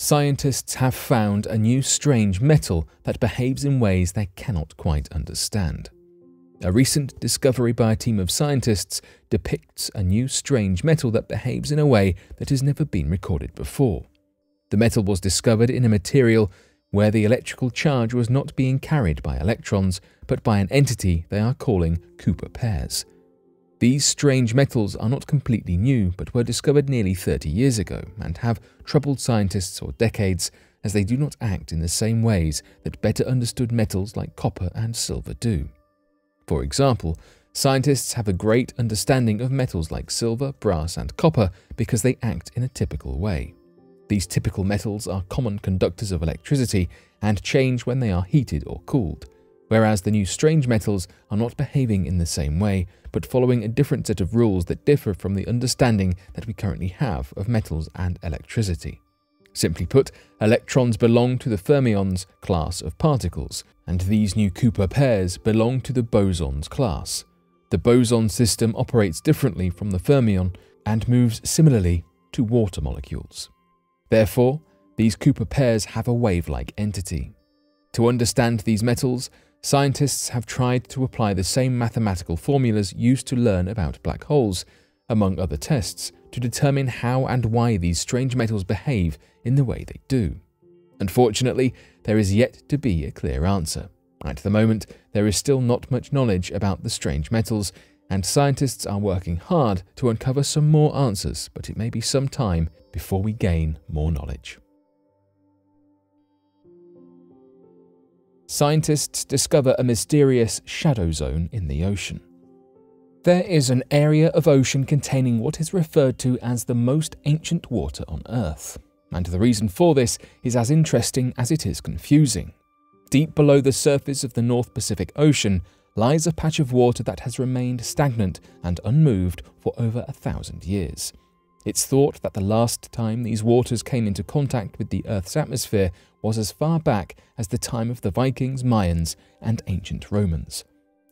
Scientists have found a new strange metal that behaves in ways they cannot quite understand. A recent discovery by a team of scientists depicts a new strange metal that behaves in a way that has never been recorded before. The metal was discovered in a material where the electrical charge was not being carried by electrons, but by an entity they are calling Cooper pairs. These strange metals are not completely new, but were discovered nearly 30 years ago and have troubled scientists for decades, as they do not act in the same ways that better understood metals like copper and silver do. For example, scientists have a great understanding of metals like silver, brass, and copper because they act in a typical way. These typical metals are common conductors of electricity and change when they are heated or cooled, whereas the new strange metals are not behaving in the same way, but following a different set of rules that differ from the understanding that we currently have of metals and electricity. Simply put, electrons belong to the fermions class of particles, and these new Cooper pairs belong to the bosons class. The boson system operates differently from the fermion and moves similarly to water molecules. Therefore, these Cooper pairs have a wave-like entity. To understand these metals, scientists have tried to apply the same mathematical formulas used to learn about black holes, among other tests, to determine how and why these strange metals behave in the way they do. Unfortunately, there is yet to be a clear answer. At the moment, there is still not much knowledge about the strange metals, and scientists are working hard to uncover some more answers, but it may be some time before we gain more knowledge. Scientists discover a mysterious shadow zone in the ocean. There is an area of ocean containing what is referred to as the most ancient water on Earth, and the reason for this is as interesting as it is confusing. Deep below the surface of the North Pacific Ocean lies a patch of water that has remained stagnant and unmoved for over 1,000 years. It's thought that the last time these waters came into contact with the Earth's atmosphere was as far back as the time of the Vikings, Mayans, and ancient Romans.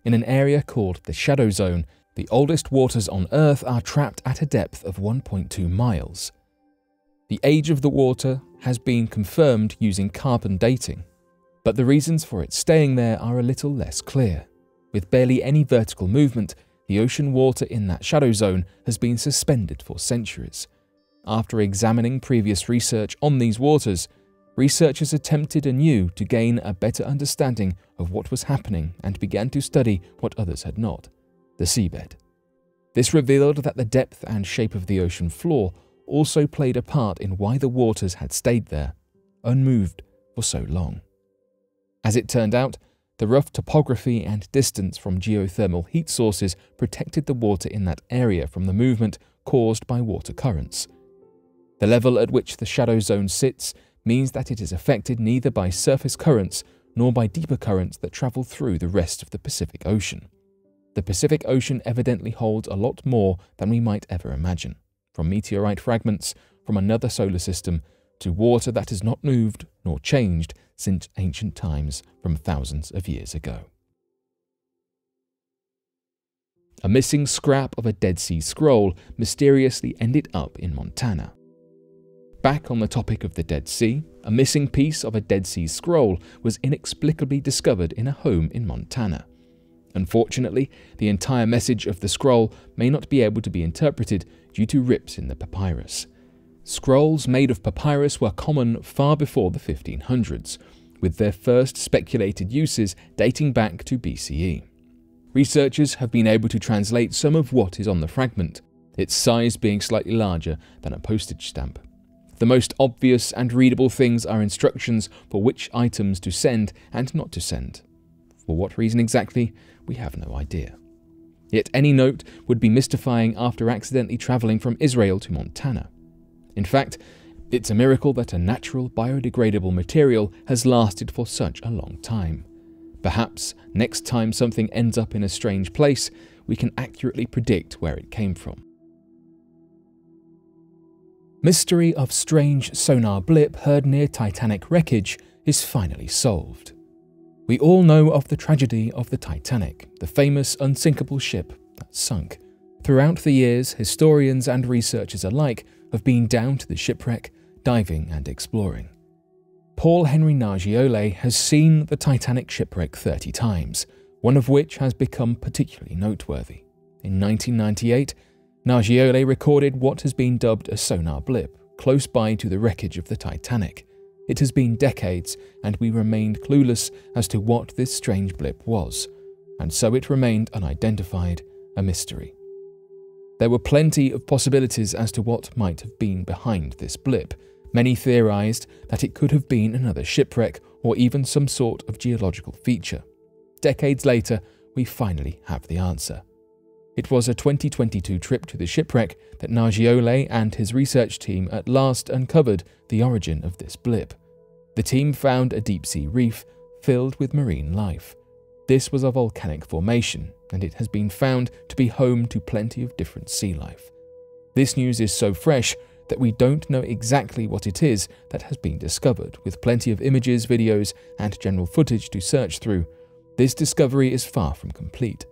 In an area called the Shadow Zone, the oldest waters on Earth are trapped at a depth of 1.2 miles. The age of the water has been confirmed using carbon dating, but the reasons for it staying there are a little less clear. With barely any vertical movement, the ocean water in that shadow zone has been suspended for centuries. After examining previous research on these waters, researchers attempted anew to gain a better understanding of what was happening and began to study what others had not: the seabed. This revealed that the depth and shape of the ocean floor also played a part in why the waters had stayed there, unmoved for so long. As it turned out, the rough topography and distance from geothermal heat sources protected the water in that area from the movement caused by water currents. The level at which the shadow zone sits means that it is affected neither by surface currents nor by deeper currents that travel through the rest of the Pacific Ocean. The Pacific Ocean evidently holds a lot more than we might ever imagine, from meteorite fragments from another solar system to water that has not moved nor changed since ancient times from thousands of years ago. A missing scrap of a Dead Sea Scroll mysteriously ended up in Montana. Back on the topic of the Dead Sea, a missing piece of a Dead Sea Scroll was inexplicably discovered in a home in Montana. Unfortunately, the entire message of the scroll may not be able to be interpreted due to rips in the papyrus. Scrolls made of papyrus were common far before the 1500s, with their first speculated uses dating back to BCE. Researchers have been able to translate some of what is on the fragment, its size being slightly larger than a postage stamp. The most obvious and readable things are instructions for which items to send and not to send. For what reason exactly, we have no idea. Yet any note would be mystifying after accidentally travelling from Israel to Montana. In fact, it's a miracle that a natural biodegradable material has lasted for such a long time. Perhaps next time something ends up in a strange place, we can accurately predict where it came from. Mystery of strange sonar blip heard near Titanic wreckage is finally solved. We all know of the tragedy of the Titanic, the famous unsinkable ship that sunk. Throughout the years, historians and researchers alike have been down to the shipwreck diving and exploring. Paul Henry Nargiole has seen the Titanic shipwreck 30 times, one of which has become particularly noteworthy. In 1998, Nargiole recorded what has been dubbed a sonar blip close by to the wreckage of the Titanic. It has been decades, and we remained clueless as to what this strange blip was, and so it remained unidentified, a mystery. There were plenty of possibilities as to what might have been behind this blip. Many theorized that it could have been another shipwreck or even some sort of geological feature. Decades later, we finally have the answer. It was a 2022 trip to the shipwreck that Nargiole and his research team at last uncovered the origin of this blip. The team found a deep-sea reef filled with marine life. This was a volcanic formation, and it has been found to be home to plenty of different sea life. This news is so fresh that we don't know exactly what it is that has been discovered. With plenty of images, videos, and general footage to search through, this discovery is far from complete.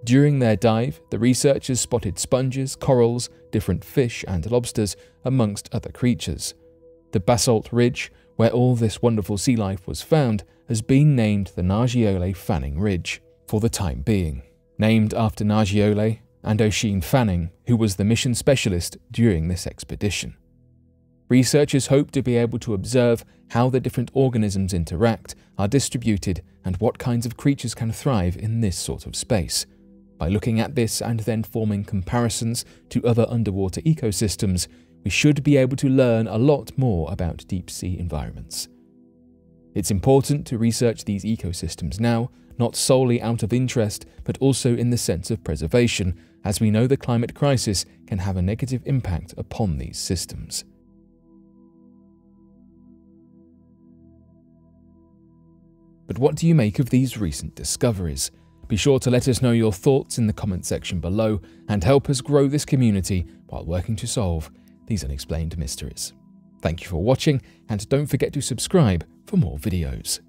During their dive, the researchers spotted sponges, corals, different fish and lobsters, amongst other creatures. The basalt ridge, where all this wonderful sea life was found, has been named the Nargiole Fanning Ridge for the time being, named after Nargiole and Oisin Fanning, who was the mission specialist during this expedition. Researchers hope to be able to observe how the different organisms interact, are distributed, and what kinds of creatures can thrive in this sort of space. By looking at this and then forming comparisons to other underwater ecosystems, we should be able to learn a lot more about deep-sea environments. It's important to research these ecosystems now, not solely out of interest, but also in the sense of preservation, as we know the climate crisis can have a negative impact upon these systems. But what do you make of these recent discoveries? Be sure to let us know your thoughts in the comment section below and help us grow this community while working to solve these unexplained mysteries. Thank you for watching, and don't forget to subscribe for more videos.